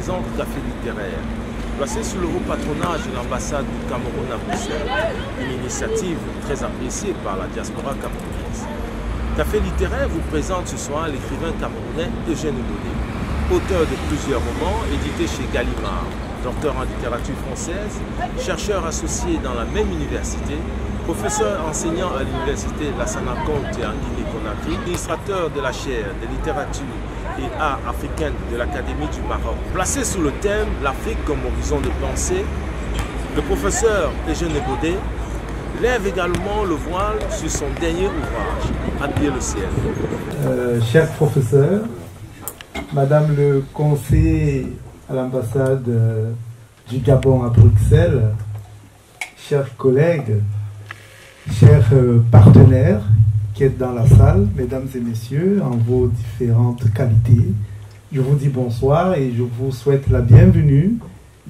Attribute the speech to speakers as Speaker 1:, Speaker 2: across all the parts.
Speaker 1: présente Café littéraire. Placé sous le haut patronage de l'ambassade du Cameroun à Bruxelles, une initiative très appréciée par la diaspora camerounaise. Café littéraire vous présente ce soir l'écrivain camerounais Eugène Ebodé, auteur de plusieurs romans édités chez Gallimard, docteur en littérature française, chercheur associé dans la même université, professeur enseignant à l'université Lassana Conté en Guinée-Conakry, administrateur de la chaire de littérature et art africaine de l'Académie du Maroc. Placé sous le thème « L'Afrique comme horizon de pensée », le professeur Eugène Ebodé lève également le voile sur son dernier ouvrage, « Habiller le ciel ».
Speaker 2: Cher professeur, Madame le conseiller à l'ambassade du Gabon à Bruxelles, chers collègues, chers partenaires qui êtes dans la salle, mesdames et messieurs, en vos différentes qualités, je vous dis bonsoir et je vous souhaite la bienvenue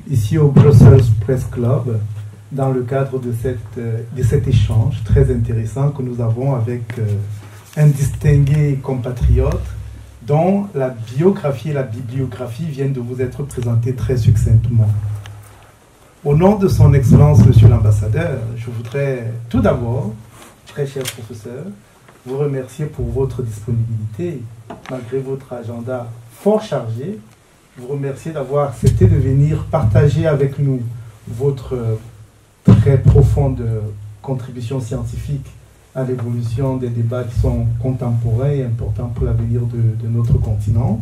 Speaker 2: ici au Brussels Press Club dans le cadre de cet échange très intéressant que nous avons avec un distingué compatriote dont la biographie et la bibliographie viennent de vous être présentées très succinctement. Au nom de son Excellence, Monsieur l'Ambassadeur, je voudrais tout d'abord, très cher professeur, vous remercier pour votre disponibilité, malgré votre agenda fort chargé. Vous remercier d'avoir accepté de venir partager avec nous votre très profonde contribution scientifique à l'évolution des débats qui sont contemporains et importants pour l'avenir de notre continent.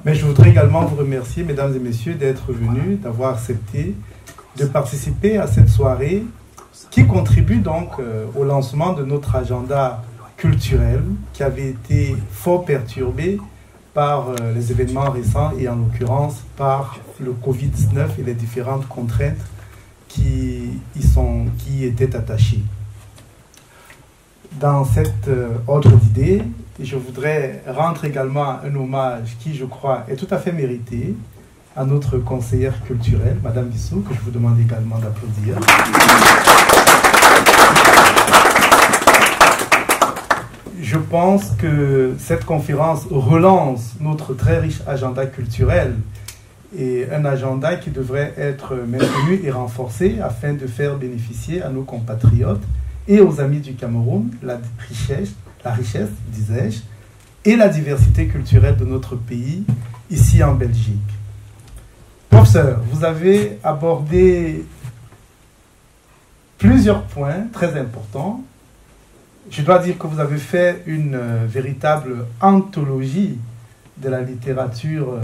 Speaker 2: Mais je voudrais également vous remercier, mesdames et messieurs, d'être venus, d'avoir accepté de participer à cette soirée qui contribue donc au lancement de notre agenda culturel qui avait été fort perturbé par les événements récents et en l'occurrence par le Covid-19 et les différentes contraintes qui y étaient attachées. Dans cet ordre d'idées, je voudrais rendre également un hommage qui, je crois, est tout à fait mérité à notre conseillère culturelle, Madame Bissou, que je vous demande également d'applaudir. Je pense que cette conférence relance notre très riche agenda culturel et un agenda qui devrait être maintenu et renforcé afin de faire bénéficier à nos compatriotes et aux amis du Cameroun la richesse, disais-je, et la diversité culturelle de notre pays ici en Belgique. Professeur, vous avez abordé plusieurs points très importants. Je dois dire que vous avez fait une véritable anthologie de la littérature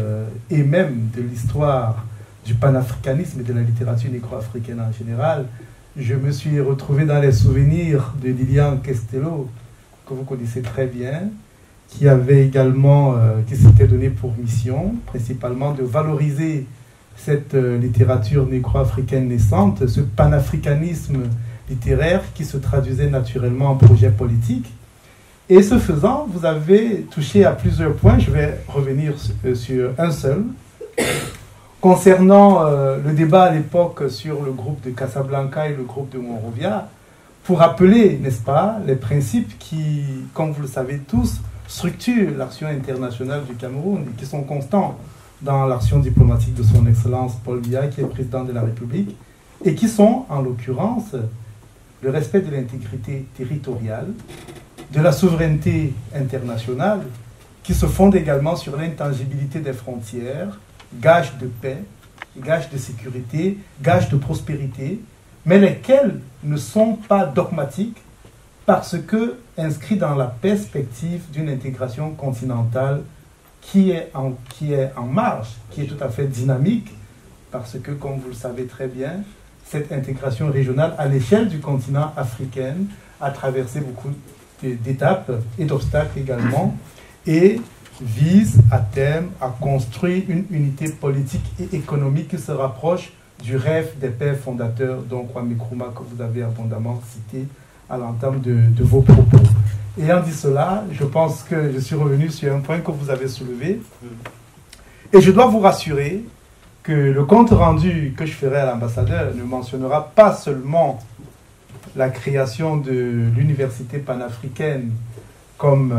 Speaker 2: et même de l'histoire du panafricanisme et de la littérature négro-africaine en général. Je me suis retrouvé dans les souvenirs de Lilian Castello, que vous connaissez très bien, qui avait également, qui s'était donné pour mission, principalement de valoriser cette littérature négro-africaine naissante, ce panafricanisme littéraire qui se traduisait naturellement en projet politique. Et ce faisant, vous avez touché à plusieurs points. Je vais revenir sur un seul. Concernant le débat à l'époque sur le groupe de Casablanca et le groupe de Monrovia, pour rappeler, n'est-ce pas, les principes qui, comme vous le savez tous, structurent l'action internationale du Cameroun et qui sont constants dans l'action diplomatique de son Excellence Paul Biya, qui est président de la République, et qui sont, en l'occurrence, le respect de l'intégrité territoriale, de la souveraineté internationale, qui se fonde également sur l'intangibilité des frontières, gage de paix, gage de sécurité, gage de prospérité, mais lesquels ne sont pas dogmatiques parce que inscrits dans la perspective d'une intégration continentale qui est en marche, qui est tout à fait dynamique, parce que, comme vous le savez très bien, cette intégration régionale à l'échelle du continent africain a traversé beaucoup d'étapes et d'obstacles également, et vise à terme à construire une unité politique et économique qui se rapproche du rêve des pères fondateurs, dont Kwame Nkrumah, que vous avez abondamment cité à l'entame de vos propos. Ayant dit cela, je pense que je suis revenu sur un point que vous avez soulevé, et je dois vous rassurer que le compte rendu que je ferai à l'ambassadeur ne mentionnera pas seulement la création de l'université panafricaine comme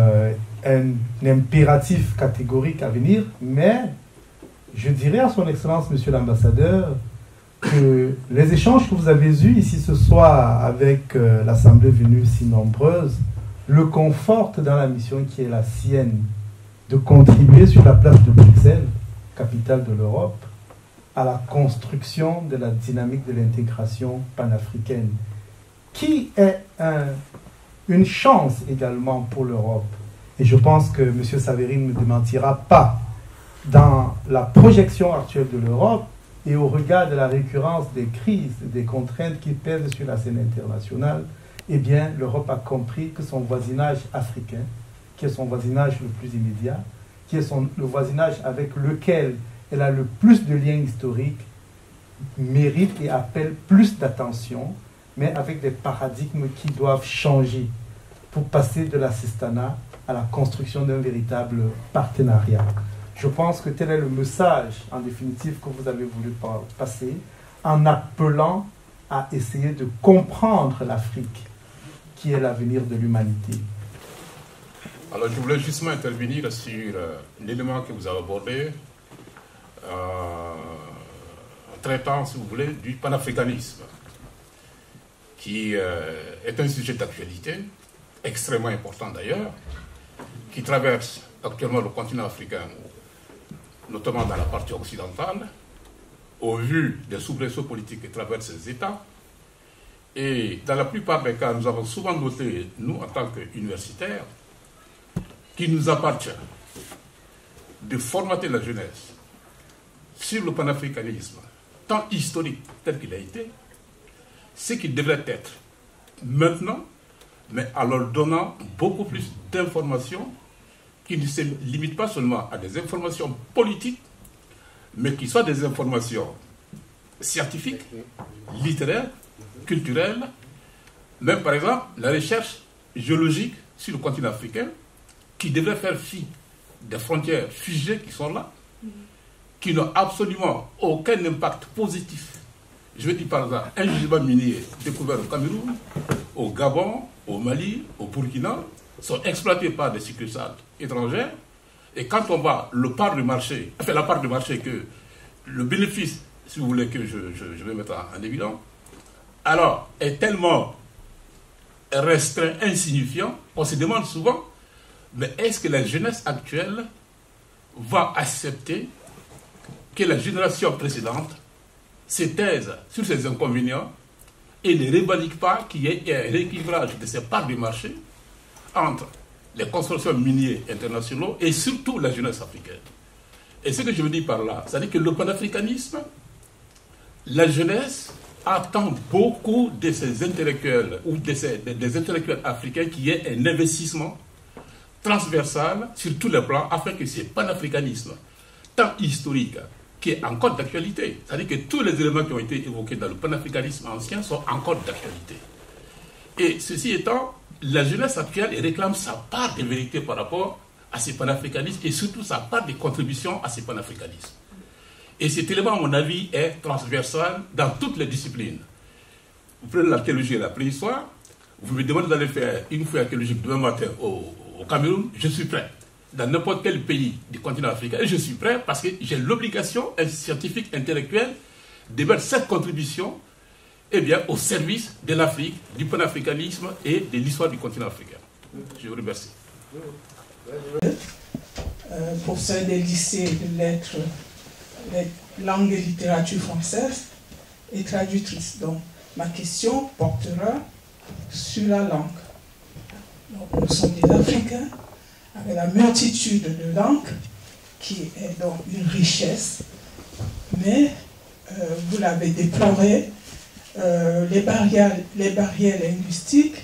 Speaker 2: un impératif catégorique à venir, mais je dirais à son Excellence, Monsieur l'Ambassadeur, que les échanges que vous avez eus ici ce soir avec l'Assemblée venue si nombreuse le confortent dans la mission qui est la sienne, de contribuer sur la place de Bruxelles, capitale de l'Europe, à la construction de la dynamique de l'intégration panafricaine, qui est une chance également pour l'Europe. Et je pense que M. Saverine ne démentira pas. Dans la projection actuelle de l'Europe et au regard de la récurrence des crises et des contraintes qui pèsent sur la scène internationale, eh bien, l'Europe a compris que son voisinage africain, qui est son voisinage le plus immédiat, qui est le voisinage avec lequel elle a le plus de liens historiques, mérite et appelle plus d'attention, mais avec des paradigmes qui doivent changer pour passer de l'assistanat à la construction d'un véritable partenariat. Je pense que tel est le message, en définitive, que vous avez voulu passer, en appelant à essayer de comprendre l'Afrique, qui est l'avenir de l'humanité.
Speaker 3: Alors, je voulais justement intervenir sur l'élément que vous avez abordé, en traitant, si vous voulez, du panafricanisme, qui est un sujet d'actualité, extrêmement important d'ailleurs, qui traverse actuellement le continent africain, notamment dans la partie occidentale, au vu des soubresauts politiques qui traversent ces États. Et dans la plupart des cas, nous avons souvent noté, nous, en tant qu'universitaires, qu'il nous appartient de formater la jeunesse sur le panafricanisme, tant historique tel qu'il a été, ce qu'il devrait être maintenant, mais en leur donnant beaucoup plus d'informations qui ne se limitent pas seulement à des informations politiques, mais qui soient des informations scientifiques, littéraires, culturelles, même par exemple la recherche géologique sur le continent africain, qui devrait faire fi des frontières figées qui sont là, qui n'ont absolument aucun impact positif. Je veux dire par exemple, un gisement minier découvert au Cameroun, au Gabon, au Mali, au Burkina, sont exploités par des succursales étrangères, et quand on va la part du marché que le bénéfice, si vous voulez que je vais mettre en évidence, alors est tellement restreint, insignifiant, on se demande souvent, mais est-ce que la jeunesse actuelle va accepter que la génération précédente se taise sur ces inconvénients et ne revendique pas qu'il y ait un rééquilibrage de ces parts du marché entre les constructions minières internationaux et surtout la jeunesse africaine. Et ce que je veux dire par là, c'est-à-dire que le panafricanisme, la jeunesse attend beaucoup de ces intellectuels ou des intellectuels africains qui aient un investissement transversal sur tous les plans afin que ce panafricanisme, tant historique, qui est encore d'actualité, c'est-à-dire que tous les éléments qui ont été évoqués dans le panafricanisme ancien sont encore d'actualité. Et ceci étant, la jeunesse actuelle réclame sa part de vérité par rapport à ce panafricanisme et surtout sa part de contribution à ce panafricanisme. Et cet élément, à mon avis, est transversal dans toutes les disciplines. Vous prenez l'archéologie et la préhistoire, vous me demandez d'aller faire une fouille archéologique demain matin au Cameroun, je suis prêt. Dans n'importe quel pays du continent africain, et je suis prêt parce que j'ai l'obligation scientifique, intellectuelle, de mettre cette contribution au service de l'Afrique, du panafricanisme et de l'histoire du continent africain. Je vous remercie.
Speaker 4: Professeur des lycées de lettres, langue et littérature française et traductrice. Donc, ma question portera sur la langue. Donc, nous sommes des Africains avec la multitude de langues qui est donc une richesse, mais vous l'avez déploré, les barrières linguistiques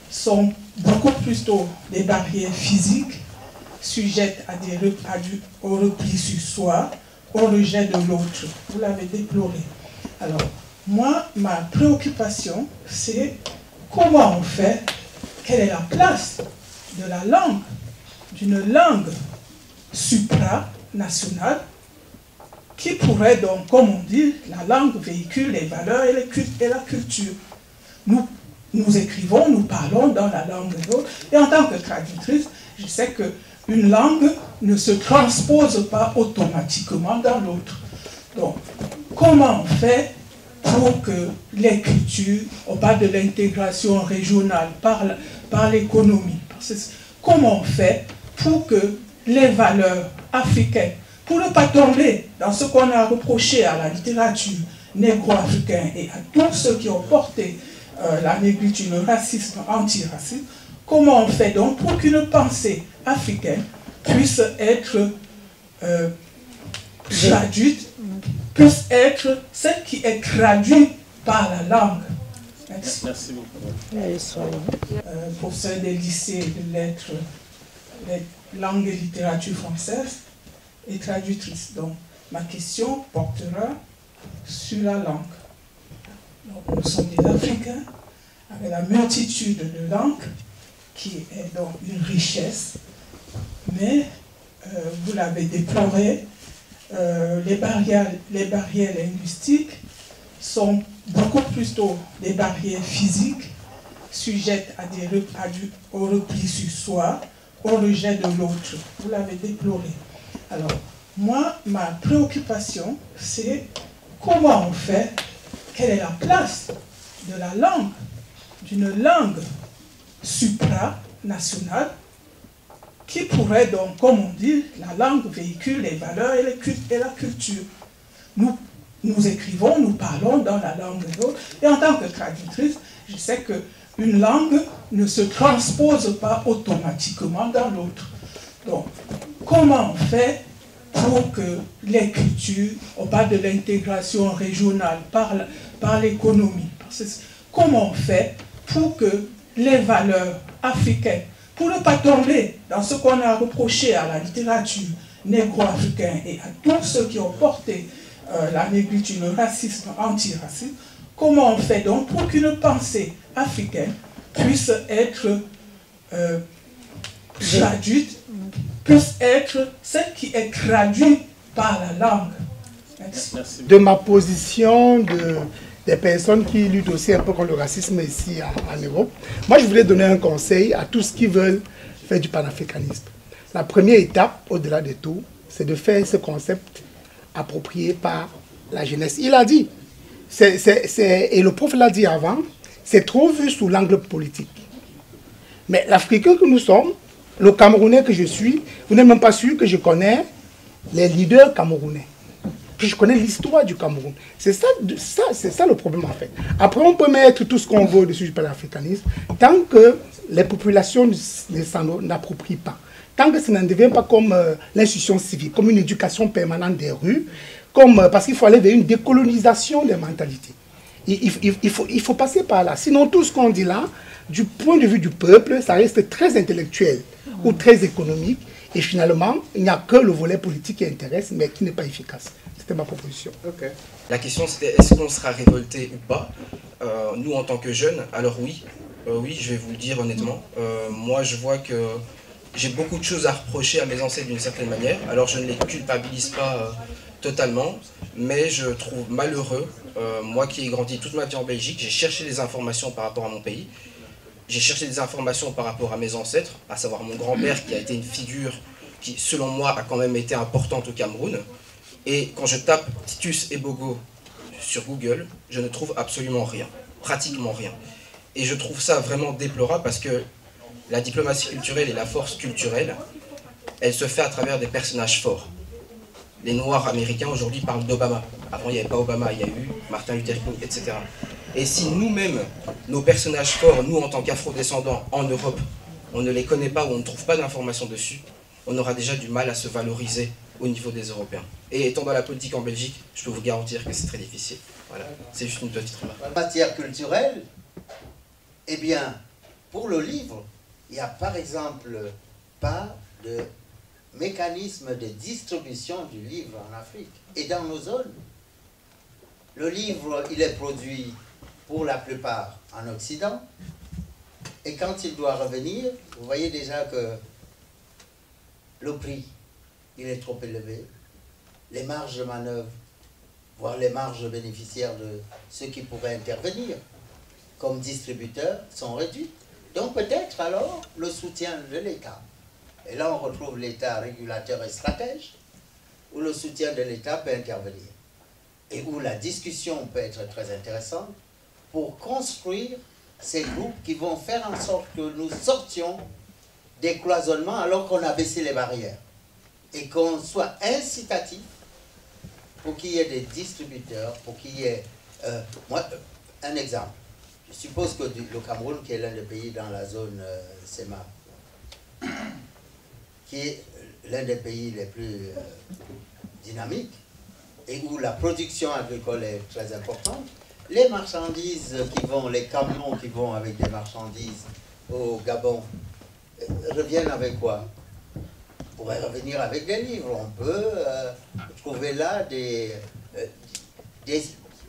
Speaker 4: sont beaucoup plutôt des barrières physiques, sujettes au repli sur soi, au rejet de l'autre. Vous l'avez déploré. Alors, moi, ma préoccupation, c'est comment on fait, quelle est la place de la langue, d'une langue supranationale, qui pourrait donc, comme on dit, la langue véhicule les valeurs et la culture. Nous écrivons, nous parlons dans la langue de l'autre, et en tant que traductrice, je sais que une langue ne se transpose pas automatiquement dans l'autre. Donc, comment on fait pour que les cultures, on parle de l'intégration régionale par l'économie, comment on fait pour que les valeurs africaines, pour ne pas tomber dans ce qu'on a reproché à la littérature négro-africaine et à tous ceux qui ont porté la négritude, le racisme, anti-racisme, comment on fait donc pour qu'une pensée africaine puisse être traduite, puisse être celle qui est traduite par la langue. Merci.
Speaker 1: Merci beaucoup.
Speaker 4: Professeur des lycées de lettres, langue et littérature française et traductrice. Donc, ma question portera sur la langue. Donc, nous sommes des Africains avec la multitude de langues qui est donc une richesse, mais vous l'avez déploré, les barrières linguistiques sont beaucoup plutôt des barrières physiques, sujettes au repli sur soi, au rejet de l'autre. Vous l'avez déploré. Alors, moi, ma préoccupation, c'est comment on fait, quelle est la place de la langue, d'une langue supranationale, qui pourrait donc, comme on dit, la langue véhicule les valeurs et la culture. Nous écrivons, nous parlons dans la langue de l'autre, et en tant que traductrice, je sais qu'une langue ne se transpose pas automatiquement dans l'autre. Donc, comment on fait pour que les cultures, on parle de l'intégration régionale par l'économie, comment on fait pour que les valeurs africaines, pour ne pas tomber dans ce qu'on a reproché à la littérature négro-africaine et à tous ceux qui ont porté la négritude, le racisme, anti-racisme, comment on fait donc pour qu'une pensée africaine puisse être traduite, puisse être celle qui est traduite par la langue. Merci.
Speaker 5: De ma position des personnes qui luttent aussi un peu contre le racisme ici en Europe, moi je voulais donner un conseil à tous qui veulent faire du panafricanisme. La première étape, au-delà de tout, c'est de faire ce concept approprié par la jeunesse. Il a dit, et le prof l'a dit avant, c'est trop vu sous l'angle politique. Mais l'Africain que nous sommes, le Camerounais que je suis, vous n'êtes même pas sûr que je connais les leaders camerounais. Que je connais l'histoire du Cameroun. C'est ça le problème en fait. Après, on peut mettre tout ce qu'on veut dessus du panafricanisme, tant que les populations ne s'en approprient pas. Tant que ça ne devient pas comme l'institution civique, comme une éducation permanente des rues, parce qu'il faut aller vers une décolonisation des mentalités. Il faut passer par là. Sinon, tout ce qu'on dit là, du point de vue du peuple, ça reste très intellectuel ou très économique. Et finalement, il n'y a que le volet politique qui intéresse, mais qui n'est pas efficace. C'était ma proposition.
Speaker 6: Okay. La question c'était, est-ce qu'on sera révolté ou pas? Nous, en tant que jeunes, alors oui. Oui, je vais vous le dire honnêtement. Moi, je vois que j'ai beaucoup de choses à reprocher à mes ancêtres d'une certaine manière. Alors, je ne les culpabilise pas totalement, mais je trouve malheureux, moi qui ai grandi toute ma vie en Belgique, j'ai cherché des informations par rapport à mon pays. J'ai cherché des informations par rapport à mes ancêtres, à savoir mon grand-père qui a été une figure qui, selon moi, a quand même été importante au Cameroun. Et quand je tape Titus Ebogo sur Google, je ne trouve absolument rien, pratiquement rien. Et je trouve ça vraiment déplorable parce que la diplomatie culturelle et la force culturelle, elle se fait à travers des personnages forts. Les Noirs américains aujourd'hui parlent d'Obama. Avant, il n'y avait pas Obama, il y a eu Martin Luther King, etc. Et si nous-mêmes, nos personnages forts, nous en tant qu'afro-descendants en Europe, on ne les connaît pas ou on ne trouve pas d'informations dessus, on aura déjà du mal à se valoriser au niveau des Européens. Et étant dans la politique en Belgique, je peux vous garantir que c'est très difficile. Voilà, c'est juste une petite remarque.
Speaker 7: En matière culturelle, eh bien, pour le livre, il n'y a par exemple pas de mécanisme de distribution du livre en Afrique et dans nos zones. Le livre, il est produit pour la plupart en Occident, et quand il doit revenir, vous voyez déjà que le prix, il est trop élevé, les marges de manœuvre, voire les marges bénéficiaires de ceux qui pourraient intervenir comme distributeurs sont réduites. Donc peut-être alors le soutien de l'État Et là, on retrouve l'État régulateur et stratège, où le soutien de l'État peut intervenir. Et où la discussion peut être très intéressante pour construire ces groupes qui vont faire en sorte que nous sortions des cloisonnements alors qu'on a baissé les barrières. Et qu'on soit incitatif pour qu'il y ait des distributeurs, pour qu'il y ait... un exemple. Je suppose que le Cameroun, qui est l'un des pays dans la zone CEMA, qui est l'un des pays les plus dynamiques, et où la production agricole est très importante, les marchandises qui vont, les camions qui vont avec des marchandises au Gabon, reviennent avec quoi? On pourrait revenir avec des livres. On peut trouver là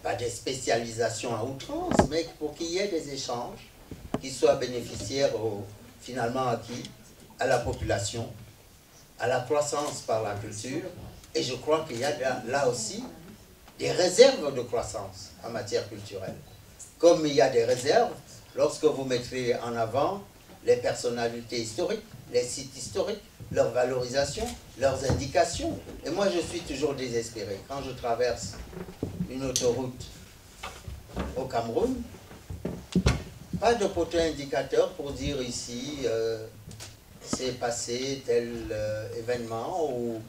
Speaker 7: pas des spécialisations à outrance, mais pour qu'il y ait des échanges qui soient bénéficiaires finalement acquis à la population, à la croissance par la culture. Et je crois qu'il y a là aussi des réserves de croissance en matière culturelle. Comme il y a des réserves lorsque vous mettrez en avant les personnalités historiques, les sites historiques, leur valorisation, leurs indications. Et moi, je suis toujours désespéré. Quand je traverse une autoroute au Cameroun, pas de poteau indicateur pour dire ici, c'est passé tel événement, ou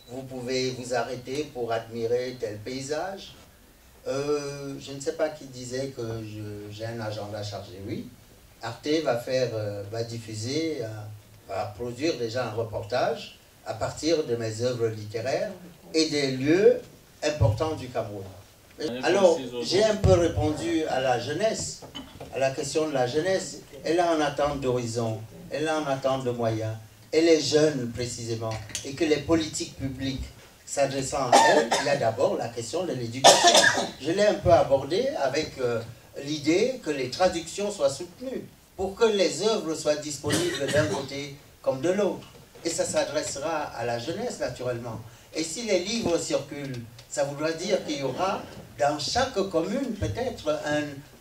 Speaker 7: vous pouvez vous arrêter pour admirer tel paysage. Je ne sais pas qui disait que j'ai un agenda chargé. Oui, Arte va diffuser, va produire déjà un reportage à partir de mes œuvres littéraires et des lieux importants du Cameroun. Alors, j'ai un peu répondu à la jeunesse, à la question de la jeunesse. Elle est en attente d'horizon, elle est en attente de moyens. Elle est jeune précisément, et que les politiques publiques s'adressant à elle, il y a d'abord la question de l'éducation. Je l'ai un peu abordé avec l'idée que les traductions soient soutenues, pour que les œuvres soient disponibles d'un côté comme de l'autre. Et ça s'adressera à la jeunesse, naturellement. Et si les livres circulent, ça voudra dire qu'il y aura dans chaque commune peut-être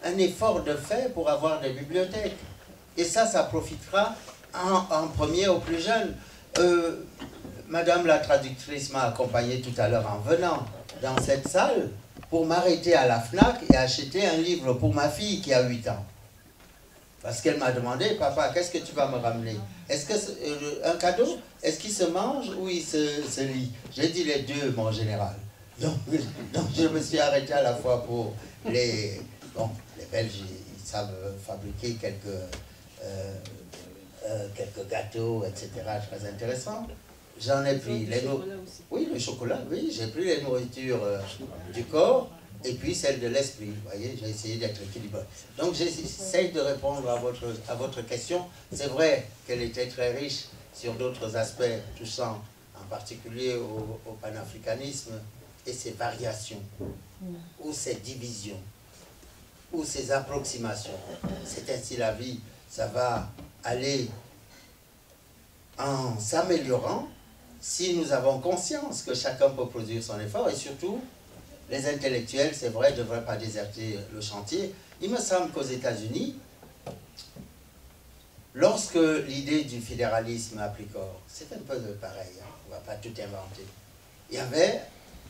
Speaker 7: un effort de fait pour avoir des bibliothèques. Et ça profitera en premier aux plus jeunes. Madame la traductrice m'a accompagné tout à l'heure en venant dans cette salle pour m'arrêter à la FNAC et acheter un livre pour ma fille qui a 8 ans. Parce qu'elle m'a demandé, papa, qu'est-ce que tu vas me ramener? Est-ce que un cadeau? Est-ce qu'il se mange ou il se lit? J'ai dit les deux, mon général. Donc je me suis arrêté à la fois pour les... Bon, les Belges, ils savent fabriquer quelques gâteaux, etc., très intéressants. J'en ai pris les nourritures. Oui, le chocolat, oui, j'ai pris les nourritures du corps et puis celle de l'esprit. Vous voyez, j'ai essayé d'être équilibré. Donc j'essaie de répondre à votre question. C'est vrai qu'elle était très riche sur d'autres aspects touchant en particulier au panafricanisme et ses variations, ou ses divisions, ou ses approximations. C'est ainsi la vie, ça va aller en s'améliorant si nous avons conscience que chacun peut produire son effort, et surtout, les intellectuels, c'est vrai, ne devraient pas déserter le chantier. Il me semble qu'aux États-Unis, lorsque l'idée du fédéralisme a pris corps, c'est un peu pareil, hein, on ne va pas tout inventer. Il y avait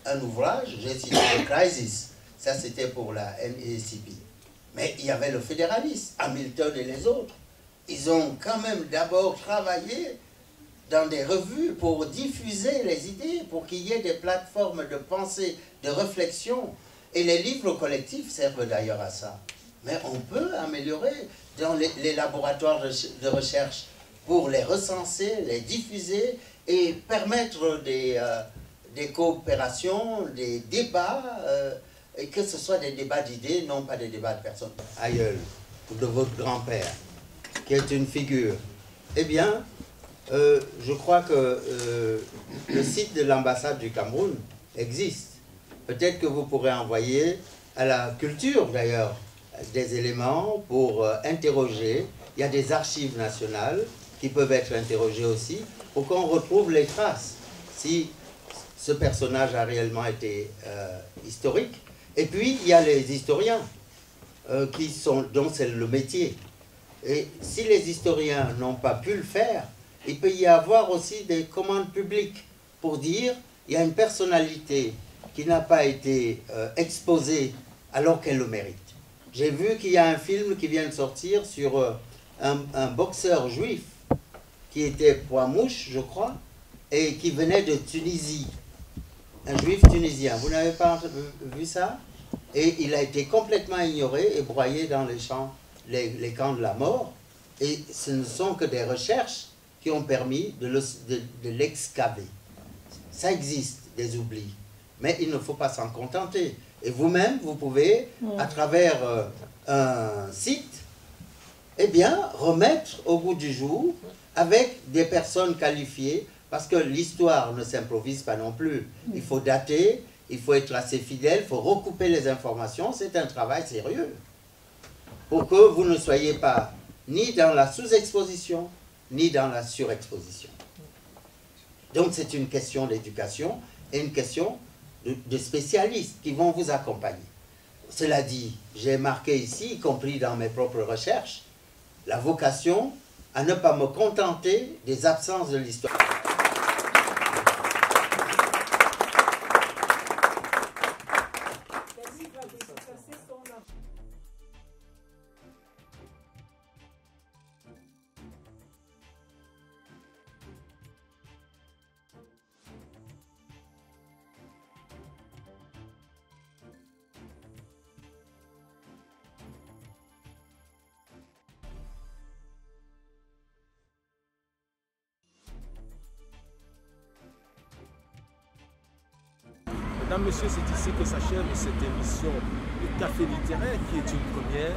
Speaker 7: un ouvrage, j'ai cité The Crisis, ça c'était pour la NAACP, mais il y avait le fédéralisme, Hamilton et les autres. Ils ont quand même d'abord travaillé dans des revues pour diffuser les idées, pour qu'il y ait des plateformes de pensée, de réflexion. Et les livres collectifs servent d'ailleurs à ça. Mais on peut améliorer dans les laboratoires de recherche pour les recenser, les diffuser et permettre des coopérations, des débats, et que ce soit des débats d'idées, non pas des débats de personnes. Aïeul, ou de votre grand-père, qui est une figure. Eh bien, je crois que le site de l'ambassade du Cameroun existe. Peut-être que vous pourrez envoyer à la culture, d'ailleurs, des éléments pour interroger. Il y a des archives nationales qui peuvent être interrogées aussi, pour qu'on retrouve les traces, si ce personnage a réellement été historique. Et puis, il y a les historiens, dont c'est le métier. Et si les historiens n'ont pas pu le faire, il peut y avoir aussi des commandes publiques pour dire il y a une personnalité qui n'a pas été exposée alors qu'elle le mérite. J'ai vu qu'il y a un film qui vient de sortir sur un boxeur juif qui était Poids-Mouche, je crois, et qui venait de Tunisie. Un juif tunisien. Vous n'avez pas vu ça? Et il a été complètement ignoré et broyé dans les champs, les camps de la mort. Et ce ne sont que des recherches qui ont permis de l'excaver. Ça existe, des oublis. Mais il ne faut pas s'en contenter. Et vous-même, vous pouvez, à travers un site, eh bien, remettre au goût du jour avec des personnes qualifiées, parce que l'histoire ne s'improvise pas non plus. Il faut dater, il faut être assez fidèle, il faut recouper les informations. C'est un travail sérieux pour que vous ne soyez pas ni dans la sous-exposition, ni dans la surexposition. Donc c'est une question d'éducation et une question de spécialistes qui vont vous accompagner. Cela dit, j'ai marqué ici, y compris dans mes propres recherches, la vocation à ne pas me contenter des absences de l'histoire.
Speaker 1: Mesdames, Messieurs, c'est ici que s'achève cette émission de Café littéraire qui est une première.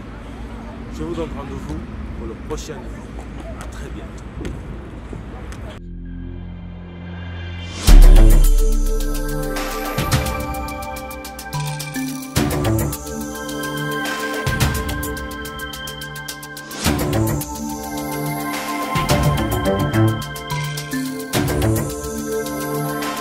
Speaker 1: Je vous donne rendez-vous pour le prochain numéro. À très bientôt.